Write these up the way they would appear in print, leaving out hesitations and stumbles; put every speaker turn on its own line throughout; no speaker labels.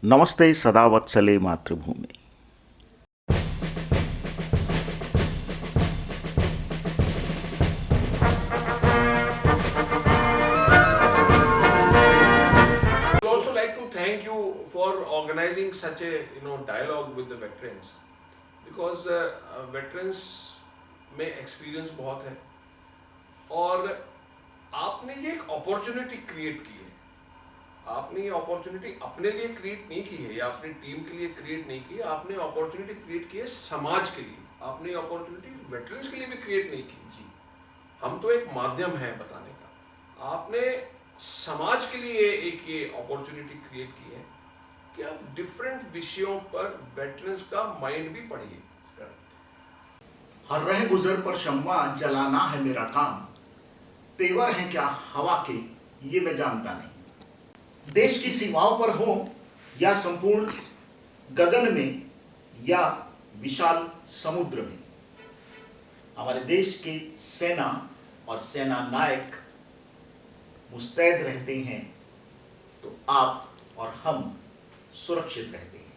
नमस्ते सदावत्सले मातृभूमि।
would also like to thank you for organizing such a dialogue with the veterans because veterans में experience बहुत है और आपने ये एक अपॉर्चुनिटी क्रिएट की है। आपने ये अपॉर्चुनिटी अपने लिए क्रिएट नहीं की है या अपनी टीम के लिए क्रिएट नहीं की है, आपने अपॉर्चुनिटी क्रिएट की है समाज के लिए। आपने अपॉर्चुनिटी वेटरन्स के लिए भी क्रिएट नहीं की जी। हम तो एक माध्यम है बताने का, आपने समाज के लिए एक ये अपॉर्चुनिटी क्रिएट की है कि आप डिफरेंट विषयों पर वेटरन्स का माइंड भी पढ़िए।
हर रह गुजर पर शम्मा जलाना है मेरा काम, तेवर है क्या हवा के ये मैं जानता नहीं। देश की सीमाओं पर हो या संपूर्ण गगन में या विशाल समुद्र में, हमारे देश के सेना और सेना नायक मुस्तैद रहते हैं तो आप और हम सुरक्षित रहते हैं।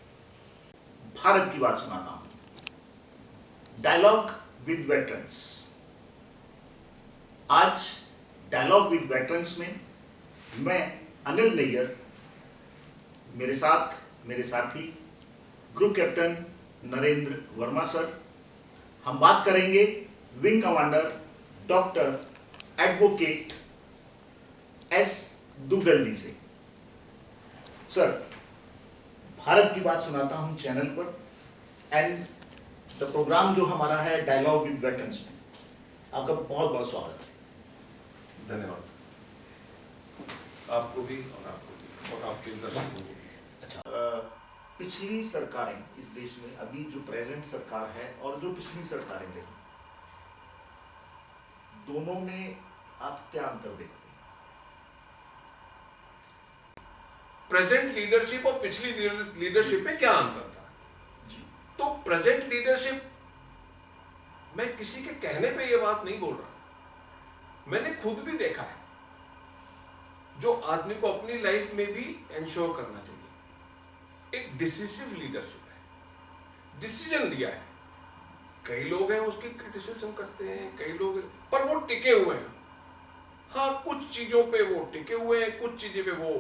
भारत की बात सुनाता हूं, डायलॉग विद वेटरन्स। आज डायलॉग विद वेटरन्स में मैं अनिल नैयर, मेरे साथ मेरे साथी group captain Narendra Verma sir, हम बात करेंगे wing commander doctor advocate S Duggal ji से। सर, भारत की बात सुनाता हूं चैनल पर एंड द प्रोग्राम जो हमारा है डायलॉग विद वेटरन्स में, आपका बहुत बहुत स्वागत है।
धन्यवाद आपको भी और आपके दर्शकों को भी।
अच्छा, पिछली सरकारें इस देश में, अभी जो प्रेजेंट सरकार है और जो पिछली सरकारें रही, दोनों में आप क्या अंतर देखते हैं?
प्रेजेंट लीडरशिप और पिछली लीडरशिप में क्या अंतर था जी? तो प्रेजेंट लीडरशिप, मैं किसी के कहने पे ये बात नहीं बोल रहा, मैंने खुद भी देखा है, जो आदमी को अपनी लाइफ में भी इंश्योर करना चाहिए। एक डिसिसिव लीडरशिप है, डिसीजन लिया है। कई लोग हैं उसकी क्रिटिसिज्म करते हैं, कई लोग, पर वो टिके हुए हैं। हाँ, कुछ चीजों पे वो टिके हुए हैं, कुछ चीजें पे वो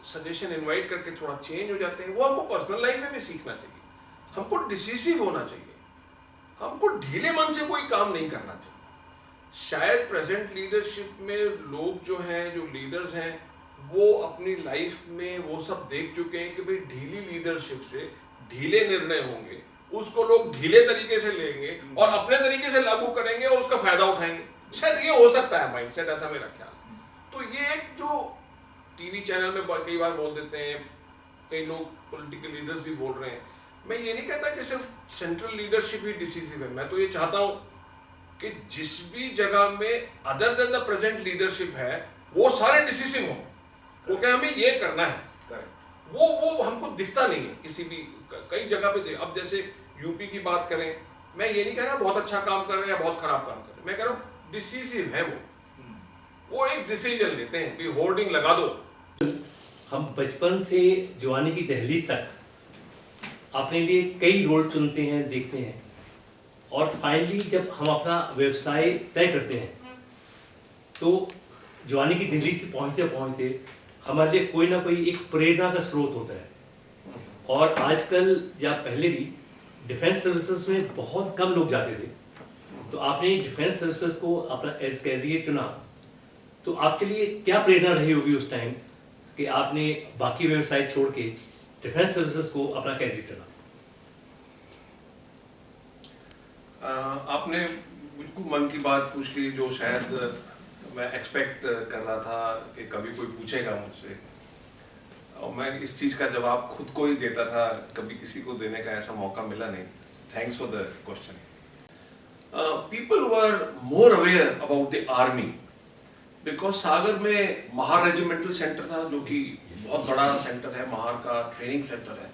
सजेशन इनवाइट करके थोड़ा चेंज हो जाते हैं। वो हमको पर्सनल लाइफ में भी सीखना चाहिए। हमको डिसिसिव होना चाहिए, हमको ढीले मन से कोई काम नहीं करना चाहिए। शायद प्रेजेंट लीडरशिप में लोग जो हैं, जो लीडर्स हैं, वो अपनी लाइफ में वो सब देख चुके हैं कि भाई ढीली लीडरशिप से ढीले निर्णय होंगे, उसको लोग ढीले तरीके से लेंगे और अपने तरीके से लागू करेंगे और उसका फायदा उठाएंगे। शायद ये हो सकता है माइंडसेट, ऐसा मेरा ख्याल। तो ये एक जो टीवी चैनल में कई बार बोल देते हैं, कई लोग पॉलिटिकल लीडर्स भी बोल रहे हैं, मैं ये नहीं कहता कि सिर्फ सेंट्रल लीडरशिप ही डिसीसिव है। मैं तो ये चाहता हूं कि जिस भी जगह में other than the present leadership है वो सारे डिसीसिव हों। वो क्या हमें ये करना है, वो हमको दिखता नहीं है किसी भी, कई जगह पे। अब जैसे यूपी की बात करें, मैं ये नहीं कह रहा बहुत अच्छा काम कर रहे हैं या बहुत खराब काम कर रहे हैं, मैं कह रहा हूँ डिसीसिव है वो एक डिसीजन लेते हैं कि होर्डिंग लगा दो।
हम बचपन से जवानी की दहलीज तक अपने लिए कई रोल चुनते हैं, देखते हैं, और फाइनली जब हम अपना व्यवसाय तय करते हैं तो जवानी की दहलीज से पहुँचते पहुँचते हमारे लिए कोई ना कोई एक प्रेरणा का स्रोत होता है। और आजकल या पहले भी डिफेंस सर्विसेज में बहुत कम लोग जाते थे, तो आपने डिफेंस सर्विसेज को अपना एज कैरियर चुना, तो आपके लिए क्या प्रेरणा रही होगी उस टाइम कि आपने बाकी व्यवसाय छोड़ के डिफेंस सर्विसेज को अपना कैरियर चुना?
आपने बिल्कुल मन की बात पूछ ली, जो शायद मैं एक्सपेक्ट कर रहा था कि कभी कोई पूछेगा मुझसे, और मैं इस चीज़ का जवाब खुद को ही देता था, कभी किसी को देने का ऐसा मौका मिला नहीं। Thanks for the question. People were more aware about the army because Sagar में महार रेजिमेंटल सेंटर था, जो कि बहुत बड़ा सेंटर है, महार का ट्रेनिंग सेंटर है,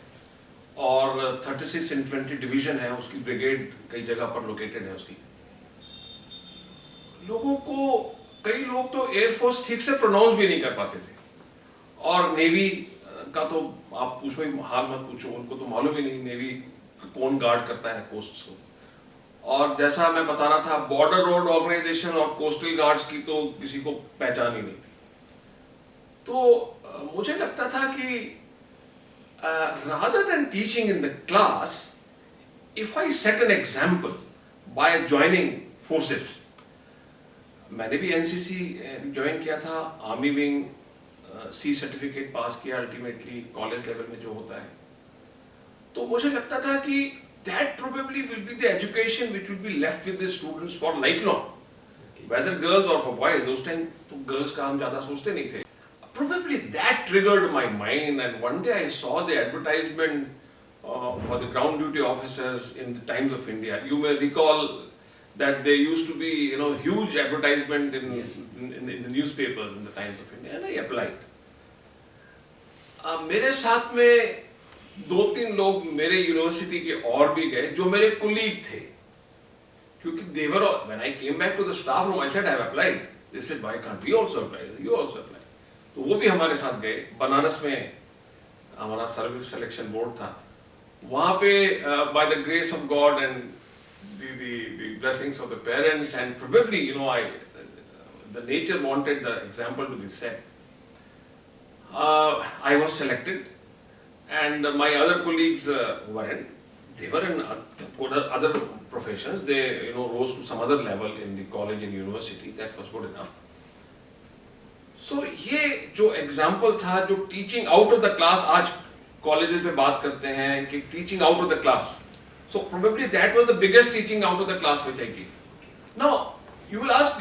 और 36 इन्फेंट्री डिवीजन है, उसकी ब्रिगेड कई जगह पर लोकेटेड है उसकी। लोगों को, कई लोग तो एयरफोर्स ठीक से प्रोनाउंस भी नहीं कर पाते थे, और नेवी का तो आप पूछो ही हाल मत पूछो, उनको तो मालूम ही नहीं नेवी कौन गार्ड करता है कोस्ट को। और जैसा मैं बता रहा था, बॉर्डर रोड ऑर्गेनाइजेशन और कोस्टल गार्ड्स की तो किसी को पहचान ही नहीं थी। तो मुझे लगता था कि rather than teaching in the class, if I set an example by joining forces, मैंने भी एनसीसी ज्वाइन किया था, आर्मी विंग, सी सर्टिफिकेट पास किया अल्टीमेटली कॉलेज लेवल में जो होता है। तो मुझे लगता था कि that probably will be the education which will be left with the students for lifelong, whether girls or for boys। उस टाइम तो गर्ल्स का हम ज़्यादा सोचते नहीं थे। Probably that triggered my mind, and one day I saw the advertisement for the ground duty officers in the Times of India. You may recall that there used to be, huge advertisement in the newspapers in the Times of India, and I applied. मेरे साथ में 2-3 लोग मेरे university के और भी गए जो मेरे कुलीग थे, क्योंकि they were all, when I came back to the staff room, I said I have applied. They said, why can't we also apply? You also apply. तो वो भी हमारे साथ गए। बनारस में हमारा सर्विस सिलेक्शन बोर्ड था, वहाँ पे by the grace of God and the blessings of the parents and probably the nature wanted the example to be set, I was selected, and my other colleagues they were in other professions. They rose to some other level in the college and university. That was good enough. So ये जो example था, जो teaching out of the class, आज colleges में बात करते हैं कि teaching out of the class, so probably that was the biggest teaching out of the class which I give. Now you will ask,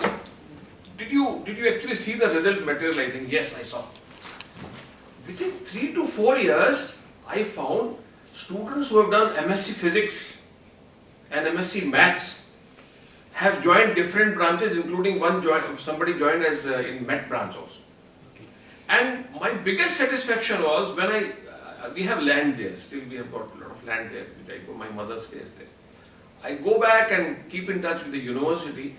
did you actually see the result materialising? Yes, I saw. Within 3 to 4 years I found students who have done MSc Physics and MSc Maths have joined different branches, including somebody joined as in Met branch also. Okay. And my biggest satisfaction was when we have land there, still we have got a lot of land there, which I go, my mother stays there. I go back and keep in touch with the university.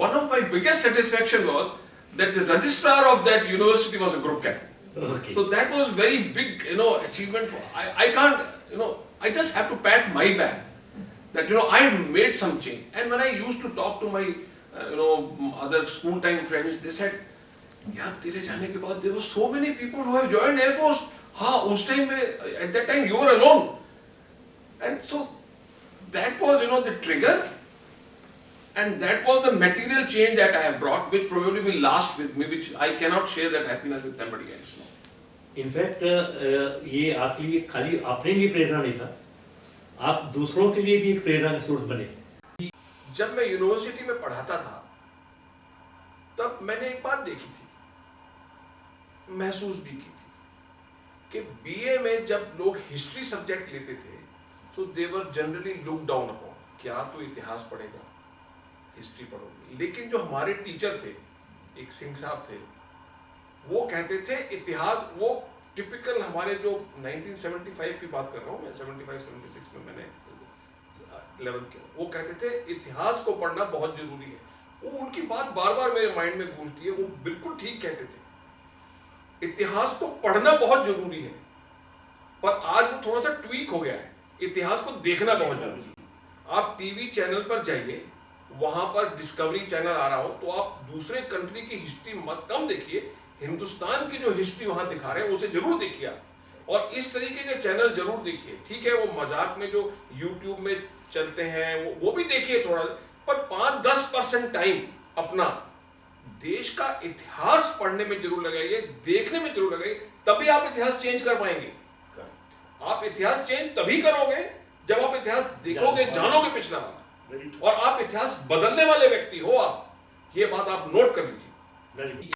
One of my biggest satisfaction was that the registrar of that university was a group captain.
Okay.
So that was very big, achievement for, I can't, I just have to pat my back that I made some change. And when I used to talk to my other school time friends, they said, यार तेरे जाने के बाद there were so many people who have joined Air Force. हाँ, उस time में at that time you were alone. And so that was the trigger, and that was the material change that I have brought, which probably will last with me, which I cannot share that happiness with somebody else.
In fact ये आपके लिए खाली अपने लिए प्रेरणा नहीं था, आप दूसरों के लिए भी एक प्रेरणा का स्रोत बने।
जब मैं यूनिवर्सिटी में पढ़ाता था तब मैंने एक बात देखी थी, महसूस भी की थी, कि बीए में जब लोग हिस्ट्री सब्जेक्ट लेते थे, so they were generally look down upon, क्या तो इतिहास पढ़ेगा, हिस्ट्री पढ़ोगे। लेकिन जो हमारे टीचर थे, एक सिंह साहब थे, वो कहते थे इतिहास, वो टिपिकल हमारे जो 1975 की बात कर रहा हूँ मैं, 75-76 में मैंने 11th किया, वो कहते थे इतिहास को पढ़ना बहुत जरूरी है। वो उनकी बात बार बार मेरे माइंड में गूंजती है, वो बिल्कुल ठीक कहते थे, इतिहास को पढ़ना बहुत जरूरी है, पर आज वो थोड़ा सा ट्वीक हो गया है, इतिहास को देखना बहुत जरूरी है। आप टीवी चैनल पर जाइए, वहां पर डिस्कवरी चैनल आ रहा हो, तो आप दूसरे कंट्री की हिस्ट्री मत कम देखिए, हिंदुस्तान की जो हिस्ट्री वहां दिखा रहे हैं उसे जरूर देखिए आप, और इस तरीके के चैनल जरूर देखिए। ठीक है, वो मजाक में जो यूट्यूब में चलते हैं वो भी देखिए थोड़ा, पर 5-10% टाइम अपना देश का इतिहास पढ़ने में जरूर लगाइए, देखने में जरूर लगाइए, तभी आप इतिहास चेंज कर पाएंगे। आप इतिहास चेंज तभी करोगे जब आप इतिहास देखोगे, जानोगे पिछला वाला, और आप इतिहास बदलने वाले व्यक्ति हो आप, ये बात आप नोट कर लीजिए।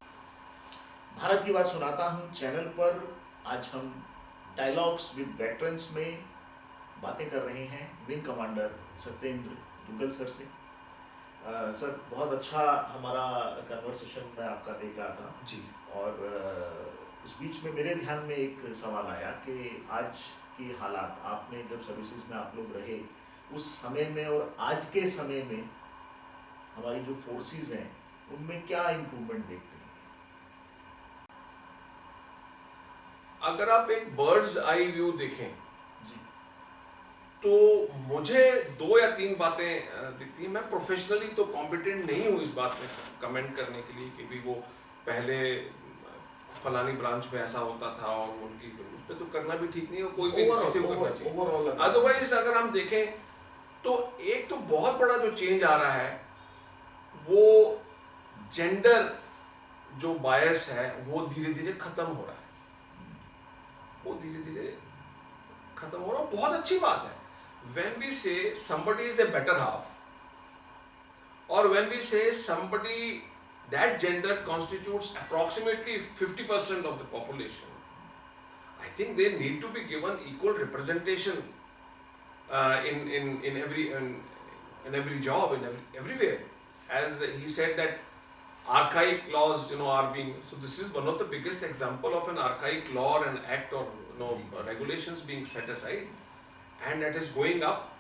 भारत की बात सुनाता हूं चैनल पर आज हम डायलॉग्स विद वेटरन्स में बातें कर रहे हैं wing commander Satyendra Duggal sir से। सर, बहुत अच्छा हमारा कन्वर्सेशन मैं आपका देख रहा था
जी,
और इस बीच में मेरे ध्यान में एक सवाल आया कि आज के हालात, आपने जब सर्विसेज में आप लोग रहे उस समय में और आज के समय में हमारी जो फोर्सेस हैं उनमें क्या इम्प्रूवमेंट देखते हैं?
अगर आप एक बर्ड्स आई व्यू देखें
जी
तो मुझे 2 या 3 बातें दिखती हैं। मैं प्रोफेशनली तो कॉम्पिटेंट नहीं हूँ इस बात में कमेंट करने के लिए कि भी वो पहले फलानी ब्रांच में ऐसा होता था और उनकी उस पर तो करना भी ठीक नहीं है, कोई भी किसी को करना चाहिए।
ओवरऑल
अदरवाइज अगर हम देखें तो एक तो बहुत बड़ा जो चेंज आ रहा है वो जेंडर जो बायस है वो धीरे धीरे खत्म हो रहा है, वो धीरे धीरे खत्म हो रहा है। बहुत अच्छी बात है। when we say somebody is a better half or when we say somebody that gender constitutes approximately 50% of the population, I think they need to be given equal representation in every job, everywhere. As he said that archaic laws are being, so this is one of the biggest example of an archaic law and act or regulations being set aside and that is going up.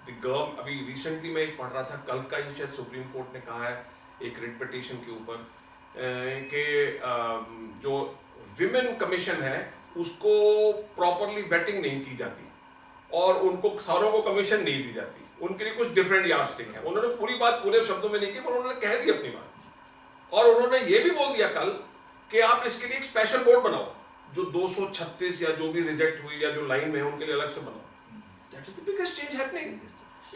The government, अभी recently मैं एक पढ़ रहा था, कल का ही शायद supreme court ने कहा है एक रिट पिटीशन के ऊपर कि जो विमेन कमीशन है उसको प्रॉपरली वेटिंग नहीं की जाती और उनको सारों को कमीशन नहीं दी जाती, उनके लिए कुछ डिफरेंट यार्डस्टिक है। उन्होंने पूरी बात पूरे शब्दों में नहीं की पर उन्होंने कह दी अपनी बात और उन्होंने ये भी बोल दिया कल कि आप इसके लिए एक स्पेशल बोर्ड बनाओ जो 236 या जो भी रिजेक्ट हुई या जो लाइन में है उनके लिए अलग से बनाओ। That is the biggest change happening.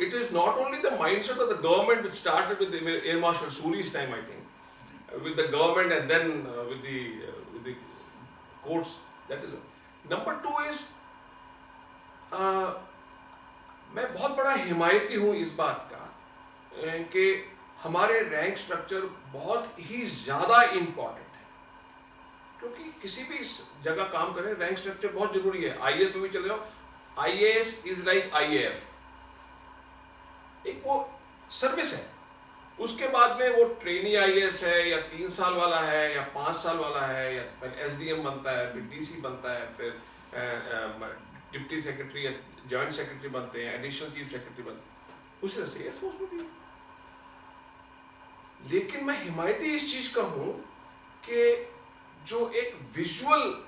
It is not only the mindset of the government which started with the Air Marshal Suri's time, I think, with the government and then with the courts. That is number 2 is मैं बहुत बड़ा हिमायती हूँ इस बात का कि हमारे rank structure बहुत ही ज़्यादा इम्पॉर्टेंट है, क्योंकि किसी भी जगह काम करें रैंक स्ट्रक्चर बहुत जरूरी है। आईएएस में भी चले जाओ, IAS is like IAF, एक वो सर्विस है, उसके बाद में वो ट्रेनी IAS है या 3 साल वाला है या 5 साल वाला है या SDM बनता है, फिर DC बनता है, फिर डिप्टी सेक्रेटरी या जॉइंट सेक्रेटरी बनते हैं, एडिशनल चीफ सेक्रेटरी बनते हैं, उस तरह से ये सोच में भी। लेकिन मैं हिमायती इस चीज का हूं कि जो एक विजुअल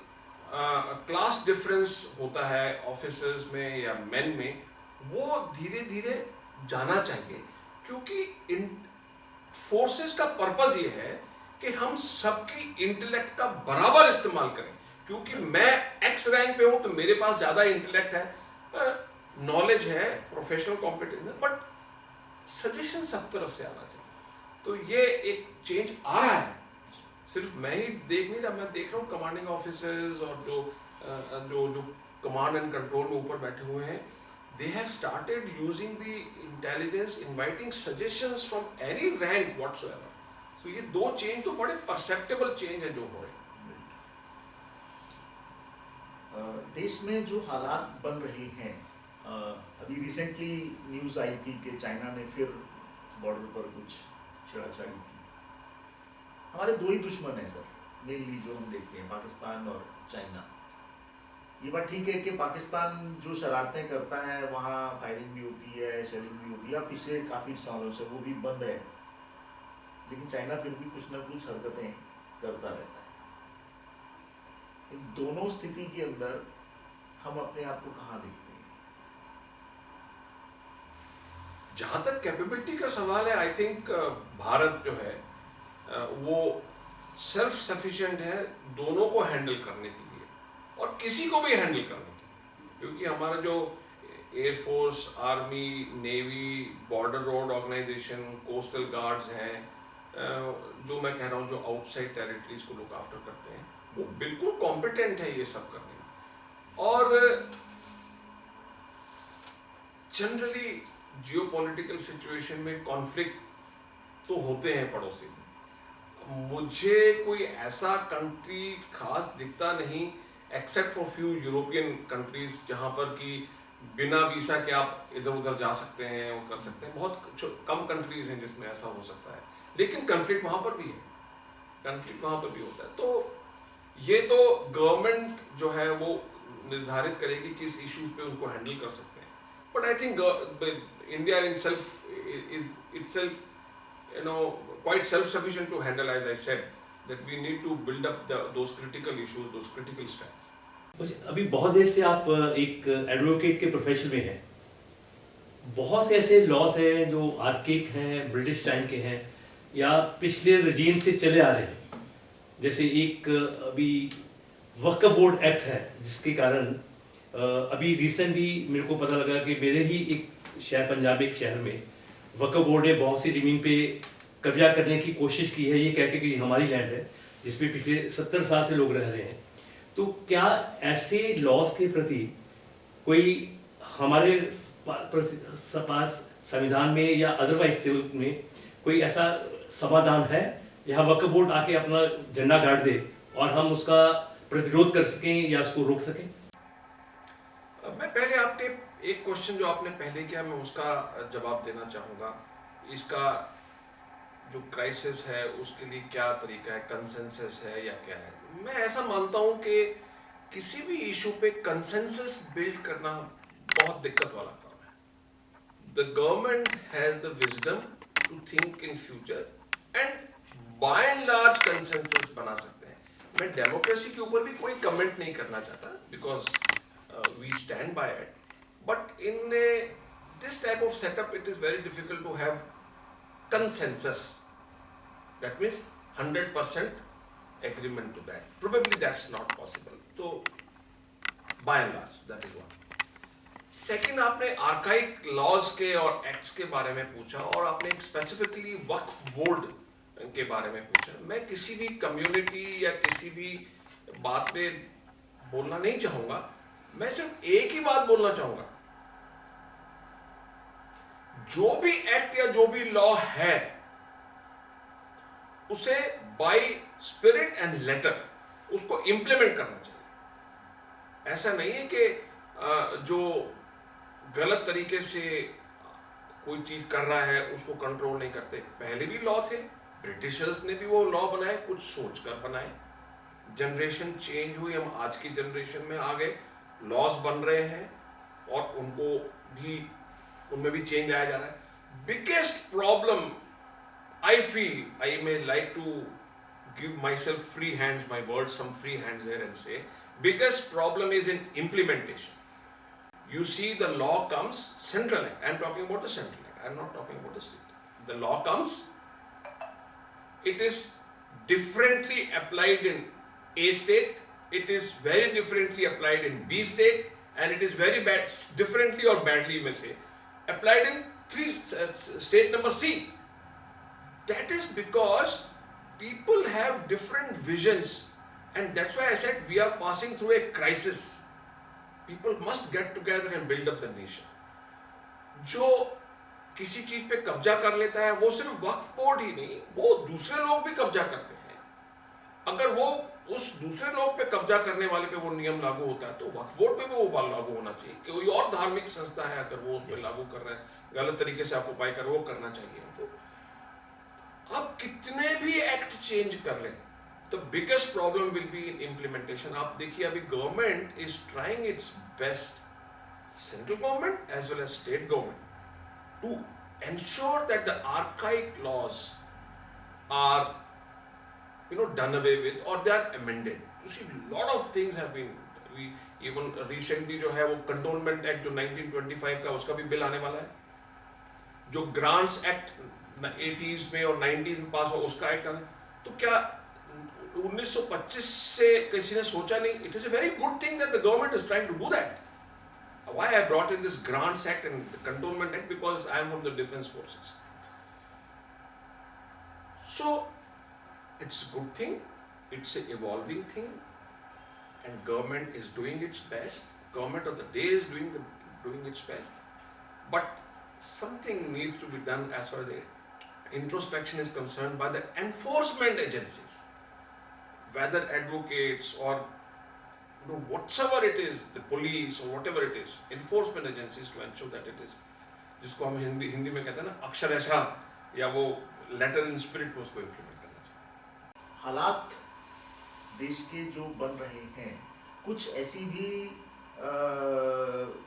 क्लास डिफरेंस होता है ऑफिसर्स में या मेन में, वो धीरे धीरे जाना चाहिए, क्योंकि फोर्सेस का पर्पस ये है कि हम सबकी इंटेलेक्ट का बराबर इस्तेमाल करें। क्योंकि मैं एक्स रैंक पे हूं तो मेरे पास ज्यादा इंटेलेक्ट है, नॉलेज है, प्रोफेशनल कॉम्पिटेंस है, बट सजेशन सब तरफ से आना चाहिए। तो ये एक चेंज आ रहा है, सिर्फ मैं ही देख नहीं रहा, मैं देख रहा हूँ कमांडिंग ऑफिसर्स और जो कमांड एंड कंट्रोल में ऊपर बैठे हुए हैं, they have started using the intelligence, inviting suggestions from any rank whatsoever. So ये 2 चेंज तो बड़े perceptible चेंज है जो हो रहे हैं।
देश में जो हालात बन रहे हैं, अभी रिसेंटली न्यूज़ आई थी कि चाइना ने फिर बॉर्डर पर कुछ छेड़छाड़ी की। हमारे 2 ही दुश्मन हैं सर, मेनली जो हम देखते हैं, पाकिस्तान और चाइना। ये बात ठीक है कि पाकिस्तान जो शरारतें करता है वहाँ फायरिंग भी होती है, शेलिंग भी होती है, पिछले काफ़ी सालों से वो भी बंद है, लेकिन चाइना फिर भी कुछ ना कुछ हरकतें करता रहता है। इन दोनों स्थिति के अंदर हम अपने आप को कहाँ देखते हैं?
जहाँ तक कैपेबिलिटी का सवाल है, आई थिंक भारत जो है वो सेल्फ सफिशिएंट है दोनों को हैंडल करने के लिए और किसी को भी हैंडल करने के लिए, क्योंकि हमारा जो air force, army, navy, border road organisation, coastal guards हैं, जो मैं कह रहा हूँ जो आउटसाइड टेरिटरीज को लुक आफ्टर करते हैं, वो बिल्कुल कॉम्पिटेंट है ये सब करने में। और जनरली जियोपॉलिटिकल सिचुएशन में कॉन्फ्लिक्ट तो होते हैं पड़ोसी से। मुझे कोई ऐसा कंट्री खास दिखता नहीं except for few European countries जहाँ पर कि बिना वीसा के आप इधर उधर जा सकते हैं, वो कर सकते हैं। बहुत कम कंट्रीज हैं जिसमें ऐसा हो सकता है, लेकिन कन्फ्लिक्ट वहाँ पर भी है, कन्फ्लिक्ट वहाँ पर भी होता है। तो ये तो गवर्नमेंट जो है वो निर्धारित करेगी किस इश्यूज पे उनको हैंडल कर सकते हैं। But I think India itself quite self-sufficient to handle, as I said, that we need to build up those critical issues, those critical strengths.
कुछ अभी बहुत देर से आप एक एडवोकेट के प्रोफेशन में हैं। बहुत से ऐसे लॉज हैं जो आर्किक हैं, ब्रिटिश टाइम के हैं या पिछले रजीम से चले आ रहे हैं। जैसे एक अभी वक्फ बोर्ड एक्ट है जिसके कारण अभी रिसेंटली मेरे को पता लगा कि मेरे ही एक शहर, पंजाब एक शहर में वक्फ बोर्ड ने बहुत सी ज़मीन पे कब्जा करने की कोशिश की है, ये कह के कि हमारी लैंड है जिसमें पिछले 70 साल से लोग रह रहे हैं। तो क्या ऐसे लॉज के प्रति कोई हमारे पास संविधान में या अदरवाइज सिविल में कोई ऐसा समाधान है यहाँ वक्फ बोर्ड आके अपना झंडा गाड़ दे और हम उसका प्रतिरोध कर सकें या उसको रोक सकें?
मैं पहले आपके एक क्वेश्चन जो आपने पहले किया मैं उसका जवाब देना चाहूँगा। इसका जो क्राइसिस है उसके लिए क्या तरीका है, कंसेंसस है या क्या है। मैं ऐसा मानता हूँ कि किसी भी इशू पे कंसेंसस बिल्ड करना बहुत दिक्कत वाला काम है। The government has the wisdom to think in future and by and large consensus बना सकते हैं। मैं डेमोक्रेसी के ऊपर भी कोई कमेंट नहीं करना चाहता because we stand by it, but in this type of setup it is very difficult to have consensus. That means 100% agreement to that. Probably that's not possible. So, by and large, that is one. Second, आपने archaic laws के और acts के बारे में पूछा और आपने एक स्पेसिफिकली वक्फ बोर्ड के बारे में पूछा। मैं किसी भी कम्युनिटी या किसी भी बात पे बोलना नहीं चाहूंगा। मैं सिर्फ एक ही बात बोलना चाहूंगा, जो भी एक्ट या जो भी लॉ है उसे बाय स्पिरिट एंड लेटर उसको इंप्लीमेंट करना चाहिए। ऐसा नहीं है कि जो गलत तरीके से कोई चीज कर रहा है उसको कंट्रोल नहीं करते। पहले भी लॉ थे, ब्रिटिशर्स ने भी वो लॉ बनाए, कुछ सोचकर बनाए। जनरेशन चेंज हुई, हम आज की जनरेशन में आ गए, लॉज बन रहे हैं और उनको भी उनमें भी चेंज लाया जा रहा है। Biggest problem I feel, I may like to give myself free hands, my word some free hands there and say biggest problem is in implementation. You see the law comes, central act, I am talking about the central act, I am not talking about the state. The law comes, it is differently applied in A state, it is very differently applied in B state, and it is very bad, differently or badly you may say, applied in state number C. That is because people have different visions, and that's why I said we are passing through a crisis. People must get together and build up the nation. जो किसी चीज पे कब्जा कर लेता है वो सिर्फ वक्फ बोर्ड ही नहीं, वो दूसरे लोग भी कब्जा करते हैं। अगर वो उस दूसरे लोग पे कब्जा करने वाले पे वो नियम लागू होता है तो वक्फ बोर्ड पे भी वो लागू होना चाहिए। कोई और धार्मिक संस्था है अगर वो उस पर लागू कर रहा है, गलत तरीके से आप उपाय कर, वो करना चाहिए उनको। अब कितने भी एक्ट चेंज कर लें, the biggest problem will be in implementation. आप देखिए अभी government is trying its best, central government as well as state government, to ensure that the archaic laws are, done away with or they are amended. You see, lot of things have been, even recently जो है वो Cantonment Act जो 1925 का उसका भी bill आने वाला है, जो Grants Act 80s में और 90s में पास हुआ उसका एक्ट आने। तो क्या 1925 से किसी ने सोचा नहीं? It is a very good thing that the government is trying to do that. Why I brought in this Grants Act and the Cantonment Act? Because I am from the defense forces. So it's a good thing, it's an evolving thing, and government is doing its best. Government of the day is doing its best, but something needs to be done as far as the introspection is concerned by the enforcement agencies, whether advocates or whatever it is, the police or whatever it is, enforcement agencies, to ensure that it is, जिसको हम हिंदी में कहते हैं ना अक्षरशः या वो letter in spirit में उसको इम्प्लीमेंट करना चाहिए।
हालात देश के जो बन रहे हैं, कुछ ऐसी भी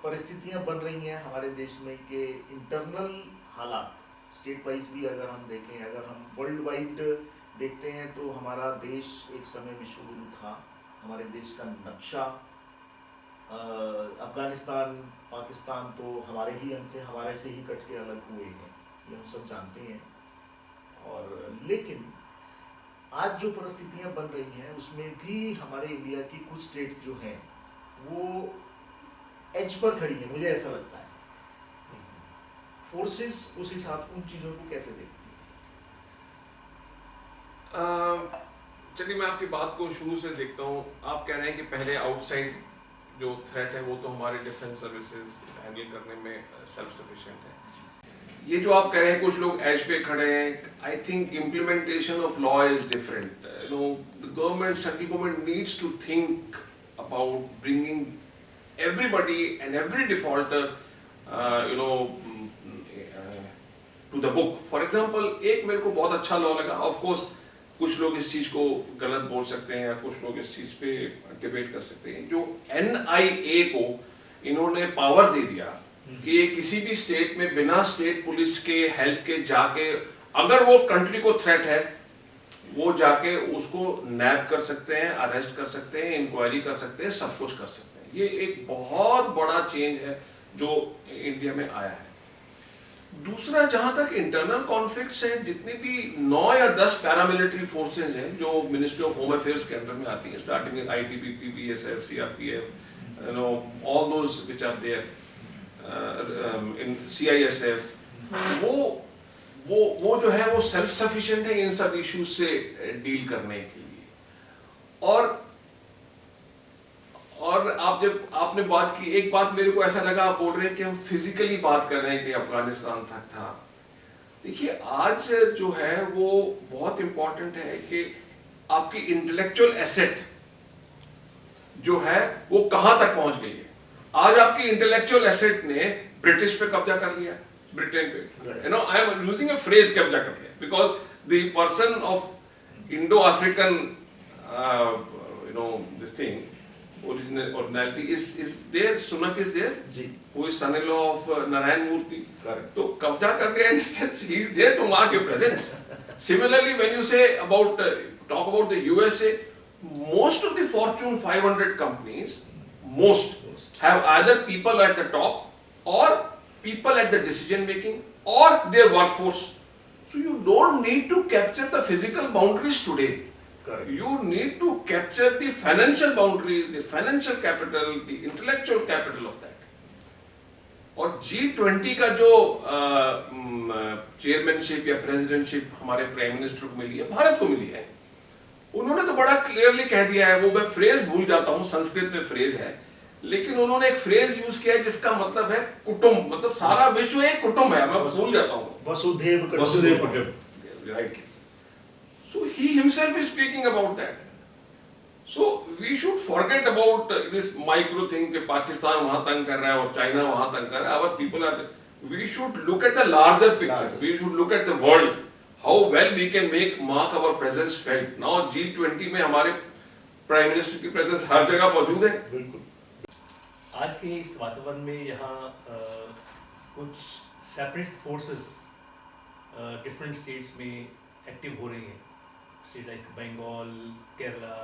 परिस्थितियां बन रही हैं हमारे देश में कि इंटरनल हालात स्टेट वाइज भी अगर हम देखें, अगर हम वर्ल्ड वाइड देखते हैं तो हमारा देश एक समय विश्व गुरु था। हमारे देश का नक्शा अफगानिस्तान पाकिस्तान तो हमारे ही अंग से, हमारे से ही कट के अलग हुए हैं, ये हम सब जानते हैं। और लेकिन आज जो परिस्थितियां बन रही हैं उसमें भी हमारे इंडिया की कुछ स्टेट जो हैं वो एज पर खड़ी है, मुझे ऐसा लगता है। फोर्सेस उस हिसाब उन चीज़ों को कैसे देखती है?
चलिए मैं आपकी बात को शुरू से देखता हूँ। आप कह रहे हैं कि पहले आउटसाइड जो थ्रेट है वो तो हमारे डिफेंस सर्विसेज हैंडल करने में सेल्फ सफिशिएंट है। ये जो आप कह रहे हैं कुछ लोग एज पे खड़े हैं, I think implementation of law is different. You know the government, central government needs to think about bringing everybody and every defaulter you know to the book. For example, एक मेरे को बहुत अच्छा लॉ लगा। Of course कुछ लोग इस चीज को गलत बोल सकते हैं या कुछ लोग इस चीज पे डिबेट कर सकते हैं। जो NIA को इन्होंने पावर दे दिया कि ये किसी भी स्टेट में बिना स्टेट पुलिस के हेल्प के जाके, अगर वो कंट्री को थ्रेट है, वो जाके उसको नैप कर सकते हैं, अरेस्ट कर सकते हैं, इंक्वायरी कर सकते हैं, सब कुछ कर सकते हैं। ये एक बहुत बड़ा चेंज है जो इंडिया में आया है। दूसरा, जहां तक इंटरनल कॉन्फ्लिक्ट्स हैं, जितनी भी 9 या 10 पैरामिलिट्री फोर्सेज हैं जो मिनिस्ट्री ऑफ होम अफेयर्स के अंडर में आती हैं, starting with ITBP, BSF, CRPF, you know, all those which are there, in CISF, वो जो है वो सेल्फ सफिशिएंट है इन सब इश्यूज से डील करने के लिए। और आप जब आपने बात की, एक बात मेरे को ऐसा लगा, आप बोल रहे हैं कि हम फिजिकली बात कर रहे हैं कि अफगानिस्तान तक था। देखिए आज जो है वो बहुत इंपॉर्टेंट है कि आपकी इंटेलेक्चुअल एसेट जो है वो कहां तक पहुंच गई है। आज आपकी इंटेलेक्चुअल एसेट ने ब्रिटिश पे कब्जा कर लिया, ब्रिटेन पे। You know I am using a phrase कब्जा कर लिया because the person of Indo African you know this thing originality is there. Sunak is there, who is son-in-law of Narayan Murthy.
Correct.
तो कब्जा कर गया, instance he is there to mark your presence. Similarly, when you say about talk about the USA, most of the Fortune 500 companies, most have either people at the top or people at the decision making or their workforce. So you don't need to capture the physical boundaries today.
Correct.
You need to capture the financial boundaries, the financial capital, the intellectual capital of that. और G20 का जो chairmanship या presidentship हमारे prime minister को मिली है, भारत को मिली है, उन्होंने तो बड़ा क्लियरली कह दिया है। वो मैं फ्रेज भूल जाता हूँ, संस्कृत में फ्रेज है, लेकिन उन्होंने एक फ्रेज यूज किया है जिसका मतलब है कुटुंब, मतलब सारा विश्व एक कुटुंब है। मैं भूल जाता हूँ,
वसुधैव कुटुंबकम,
right. So he himself is speaking about that. So we should forget about this micro thing कि पाकिस्तान वहाँ तंग कर रहा है और चाइना वहाँ तंग कर रहा है। Our people are, we should look at the larger picture. We should look at the world. How well we can mark our presence felt. Now G20 में हमारे प्राइम मिनिस्टर की प्रेजेंस हर जगह मौजूद है।
बिल्कुल। आज के इस वातावरण में यहाँ कुछ सेपरेट फोर्सेस डिफरेंट स्टेट्स में एक्टिव हो रही हैं, स्टेट लाइक बंगाल, केरला,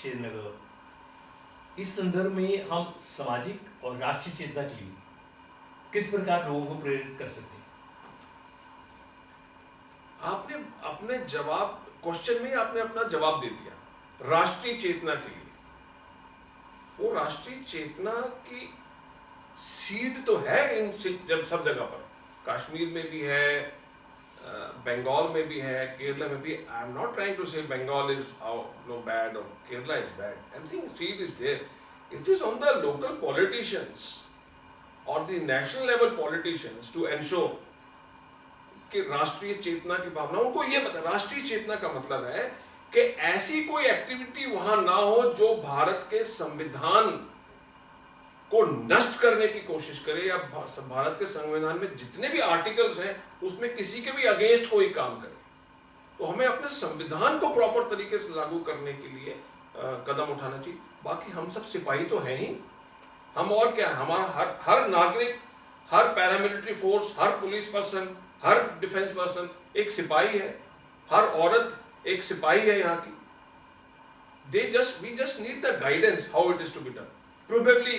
श्रीनगर। इस संदर्भ में हम सामाजिक और राष्ट्रीय चेतना के लिए किस प्रकार लोगों को प्रेरित कर सकते हैं?
आपने अपने जवाब क्वेश्चन में आपने अपना जवाब दे दिया। राष्ट्रीय चेतना के लिए, वो राष्ट्रीय चेतना की सीड तो है इन जब सब जगह पर, कश्मीर में भी है, बंगाल में भी है, केरला में भी। I am not trying to say Bengal is no bad और Kerala is bad. I am saying seed is there. It is on the local politicians और the national level politicians to ensure कि राष्ट्रीय चेतना की भावना, उनको ये पता, राष्ट्रीय चेतना का मतलब है कि ऐसी कोई एक्टिविटी वहां ना हो जो भारत के संविधान को नष्ट करने की कोशिश करे या भारत के संविधान में जितने भी आर्टिकल्स हैं उसमें किसी के भी अगेंस्ट कोई काम करे। तो हमें अपने संविधान को प्रॉपर तरीके से लागू करने के लिए कदम उठाना चाहिए। बाकी हम सब सिपाही तो हैं ही, हम और क्या है, हमारा हर नागरिक, हर पैरामिलिट्री फोर्स, हर पुलिस पर्सन, हर डिफेंस पर्सन एक सिपाही है, हर औरत एक सिपाही है यहाँ की। we just need the guidance how it is to be done. Probably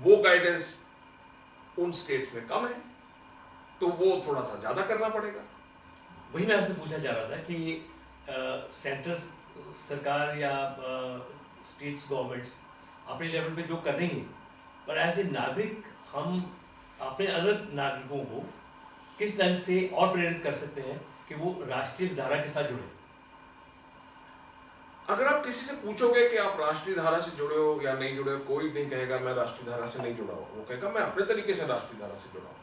वो गाइडेंस उन स्टेट्स में कम है, तो वो थोड़ा सा ज्यादा करना पड़ेगा।
वही मैं आपसे पूछना चाह रहा था कि सेंट्रल सरकार या स्टेट्स गवर्नमेंट्स अपने लेवल पे जो कर रही हैं, पर एज ए नागरिक हम अपने अदर नागरिकों को किस ढंग से और प्रेरित कर सकते हैं कि वो राष्ट्रीय धारा के साथ जुड़े?
अगर आप किसी से पूछोगे कि आप राष्ट्रीय धारा से जुड़े हो या नहीं जुड़े हो, कोई नहीं कहेगा मैं राष्ट्रीय धारा से नहीं जुड़ा हूं, वो कहेगा मैं अपने तरीके से राष्ट्रीय धारा से जुड़ा हूं।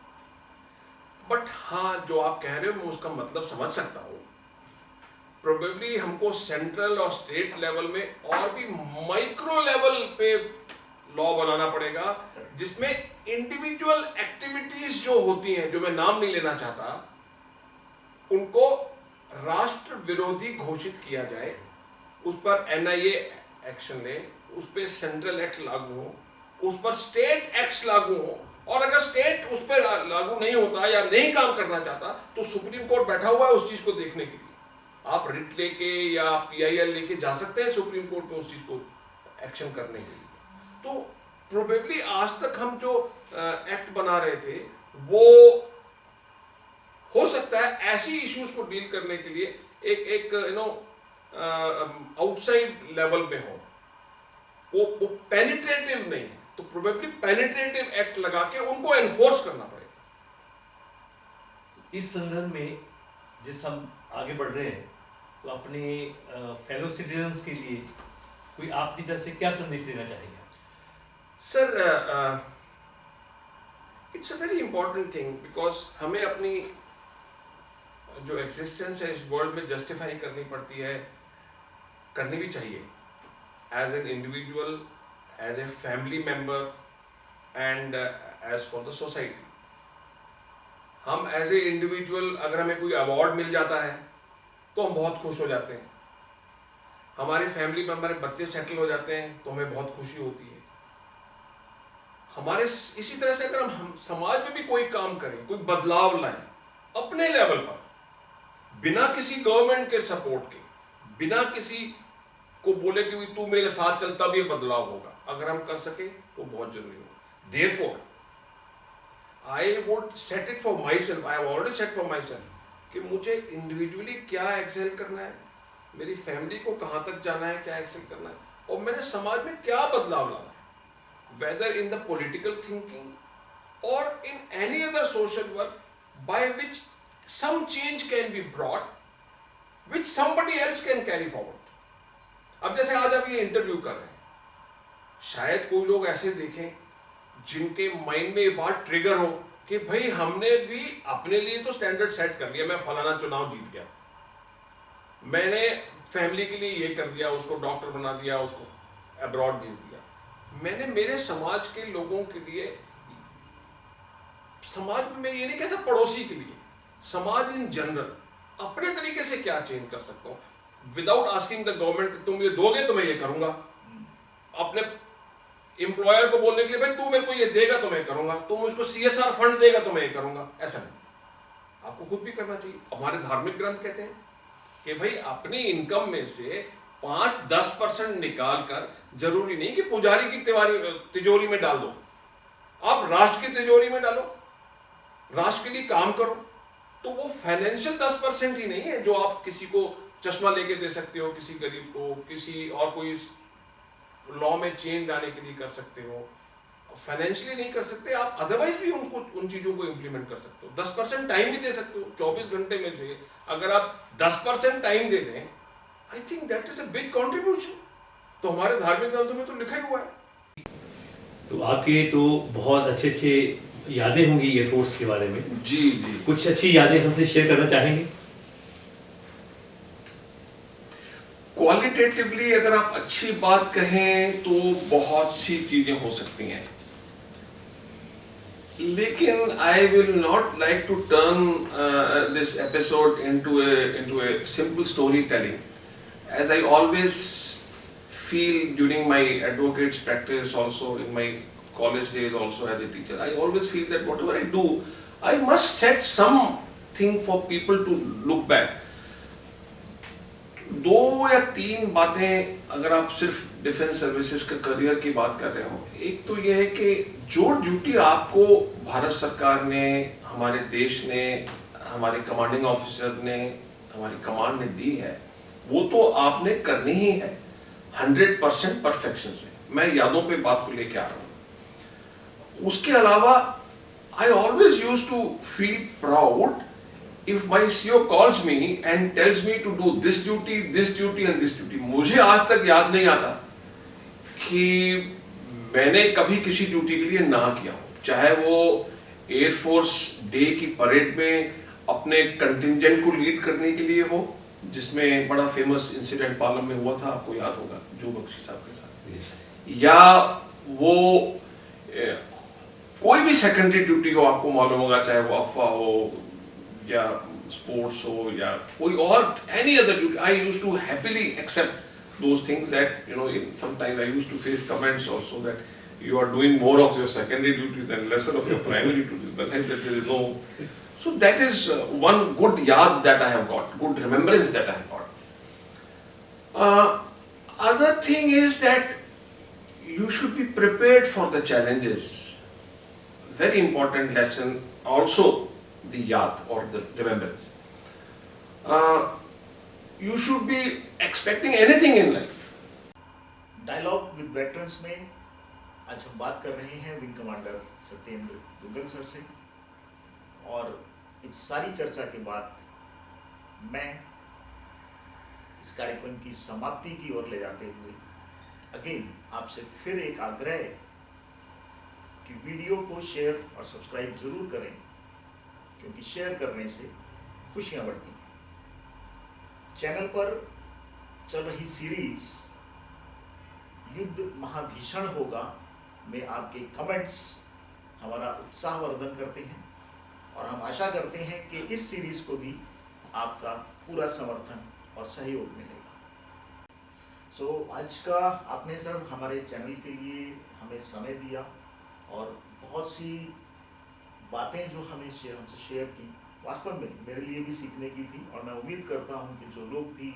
बट हाँ, जो आप कह रहे हो मैं उसका मतलब समझ सकता हूं। प्रोबेबली हमको सेंट्रल और स्टेट लेवल में और भी माइक्रो लेवल पे लॉ बनाना पड़ेगा, जिसमें इंडिविजुअल एक्टिविटीज जो होती हैं, जो मैं नाम नहीं लेना चाहता, उनको राष्ट्र विरोधी घोषित किया जाए, उस पर एनआईए एक्शन ले, उस पर सेंट्रल एक्ट लागू हो, उस पर स्टेट एक्ट्स लागू हो, और अगर स्टेट उस पर लागू नहीं होता या नहीं काम करना चाहता तो सुप्रीम कोर्ट बैठा हुआ है उस चीज को देखने के लिए। आप रिट लेके या पीआईएल लेके जा सकते हैं सुप्रीम कोर्ट में उस चीज को एक्शन करने के लिए। तो प्रोबेबली आज तक हम जो एक्ट बना रहे थे वो हो सकता है ऐसी इश्यूज को डील करने के लिए एक आउटसाइड लेवल पे हो, वो पेनिट्रेटिव नहीं है, तो प्रोबेबली पेनिट्रेटिव एक्ट लगा के उनको एनफोर्स करना पड़ेगा।
इस संदर्भ में जिस हम आगे बढ़ रहे हैं, तो अपने फेलो सिटीजन्स के लिए कोई आपकी तरफ से क्या संदेश देना चाहेंगे?
Sir, it's a very important thing, because हमें अपनी जो एग्जिस्टेंस है इस वर्ल्ड में जस्टिफाई करनी पड़ती है, करनी भी चाहिए, as an individual, as a family member and as for the society. हम एज ए इंडिविजुअल अगर हमें कोई अवार्ड मिल जाता है तो हम बहुत खुश हो जाते हैं, हमारे फैमिली में हमारे बच्चे सेटल हो जाते हैं तो हमें बहुत खुशी होती है। हमारे इसी तरह से अगर हम समाज में भी कोई काम करें, कोई बदलाव लाएं अपने लेवल पर, बिना किसी गवर्नमेंट के सपोर्ट के, बिना किसी को बोले कि तू मेरे साथ चल तब ये बदलाव होगा, अगर हम कर सके तो बहुत जरूरी होगा। Therefore I would set it for my self, I have already set for my self कि मुझे इंडिविजुअली क्या एक्सेल करना है, मेरी फैमिली को कहां तक जाना है, क्या एक्सेल करना है, और मैंने समाज में क्या बदलाव लाना है, whether in the political thinking और in any other social work by which some change can be brought which somebody else can carry forward। अब जैसे आज आप ये इंटरव्यू कर रहे हैं, शायद कोई लोग ऐसे देखें जिनके माइंड में ये बात ट्रिगर हो कि भाई हमने भी अपने लिए तो स्टैंडर्ड सेट कर लिया, मैं फलाना चुनाव जीत गया, मैंने फैमिली के लिए ये कर दिया, उसको डॉक्टर बना दिया, उसको अब्रॉड भेज दिया, मैंने मेरे समाज के लोगों के लिए, समाज में मैं ये नहीं कहता पड़ोसी के लिए, समाज इन जनरल अपने तरीके से क्या चेंज कर सकता हूं विदाउट आस्किंग द गवर्नमेंट, तुम ये दोगे तो मैं ये करूंगा, अपने एम्प्लॉयर को बोलने के लिए भाई तू मेरे को ये देगा तो मैं करूंगा, तुम मुझको सीएसआर फंड देगा तो मैं ये करूंगा, ऐसा नहीं, आपको खुद भी करना चाहिए। हमारे धार्मिक ग्रंथ कहते हैं कि भाई अपनी इनकम में से 5-10% निकाल कर, जरूरी नहीं कि पुजारी की तिजोरी में डाल दो, आप राष्ट्र की तिजोरी में डालो, राष्ट्र के लिए काम करो, तो वो फाइनेंशियल 10% ही नहीं है जो आप किसी को चश्मा लेके दे सकते हो, किसी गरीब को, किसी और कोई लॉ में चेंज लाने के लिए कर सकते हो, फाइनेंशियली नहीं कर सकते आप, अदरवाइज भी उनको उन चीजों को इंप्लीमेंट कर सकते हो। 10% टाइम भी दे सकते हो, 24 घंटे में से अगर आप 10% टाइम दे दें, I think that is a big contribution. तो हमारे धार्मिक ग्रंथों में तो लिखा ही हुआ है।
तो आपके तो बहुत अच्छे अच्छे यादें होंगी एयरफोर्स के बारे में,
जी जी,
कुछ अच्छी यादें हमसे शेयर करना चाहेंगे?
क्वालिटेटिवली अगर आप अच्छी बात कहें तो बहुत सी चीजें हो सकती हैं, लेकिन I will not like to turn this episode into a simple story telling, as I always feel during my advocate's practice, also in my college days, also as a teacher, I always feel that whatever I do, I must set something for people to look back. दो या तीन बातें अगर आप सिर्फ defence services के career की बात कर रहे हो। एक तो यह है कि जो ड्यूटी आपको भारत सरकार ने, हमारे देश ने, हमारे कमांडिंग ऑफिसर ने, हमारी कमांड ने दी है, वो तो आपने करनी ही है 100% परफेक्शन से। मैं यादों पे बात को लेके आ रहा हूँ। उसके अलावा I always use to feel proud if my CEO calls me and tells me to do this duty and this duty। मुझे आज तक याद नहीं आता कि मैंने कभी किसी ड्यूटी के लिए ना किया हो, चाहे वो एयरफोर्स डे की परेड में अपने कंटिंजेंट को लीड करने के लिए हो, जिसमें बड़ा फेमस इंसिडेंट पालम में हुआ था, आपको याद होगा, जो बख्शी साहब के साथ, या वो कोई भी सेकेंडरी ड्यूटी हो, आपको मालूम होगा, चाहे वो अफवाह हो या स्पोर्ट्स हो या कोई और any other duty. I used to happily accept those things that sometimes I used to face comments also that you are doing more of your secondary duties and lesser of your primary duties, but that there is no, so that is one good yad that I have got, good remembrance that I have got. Other thing is that you should be prepared for the challenges. Very important lesson also, the yad or the remembrance. You should be expecting anything in life.
Dialogue with veterans में आज हम बात कर रहे हैं wing commander Satyendra Duggal sir से, और इस सारी चर्चा के बाद मैं इस कार्यक्रम की समाप्ति की ओर ले जाते हुए अगेन आपसे फिर एक आग्रह कि वीडियो को शेयर और सब्सक्राइब जरूर करें, क्योंकि शेयर करने से खुशियां बढ़ती हैं। चैनल पर चल रही सीरीज युद्ध महाभीषण होगा में आपके कमेंट्स हमारा उत्साहवर्धन करते हैं, और हम आशा करते हैं कि इस सीरीज को भी आपका पूरा समर्थन और सहयोग मिलेगा। सो आज का आपने सर हमारे चैनल के लिए हमें समय दिया और बहुत सी बातें जो हमसे शेयर की, वास्तव में मेरे लिए भी सीखने की थी, और मैं उम्मीद करता हूं कि जो लोग भी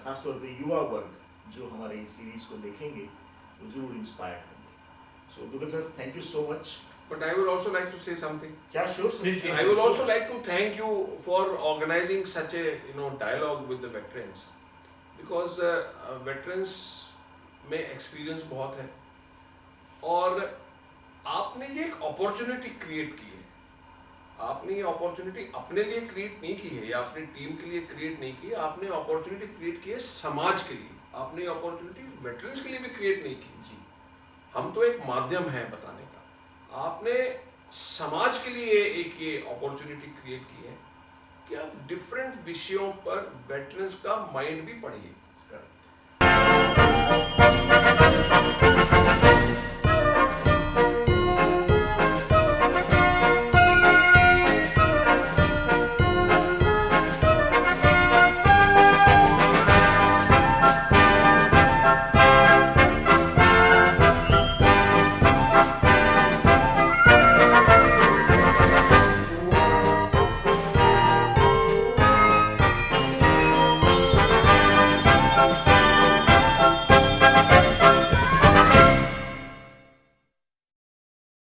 खासतौर पे युवा वर्ग जो हमारे इस सीरीज को देखेंगे वो जरूर इंस्पायर्ड होंगे। So Duggal sir, thank you so much.
But I would also like to say something.
Yeah, sure, sir.
I would also like to thank you for organizing such a dialogue with the veterans, because veterans में experience बहुत है, और आपने ये एक opportunity create की है। आपने ये अपॉर्चुनिटी अपने लिए क्रिएट नहीं की है या अपनी टीम के लिए क्रिएट नहीं की है, आपने अपॉर्चुनिटी क्रिएट की है समाज के लिए। आपने अपॉर्चुनिटी वेटरन्स के लिए भी क्रिएट नहीं की जी, हम तो एक माध्यम है बताने का। आपने समाज के लिए एक ये अपॉर्चुनिटी क्रिएट की है कि आप डिफरेंट विषयों पर वेटरन्स का माइंड भी पढ़िए।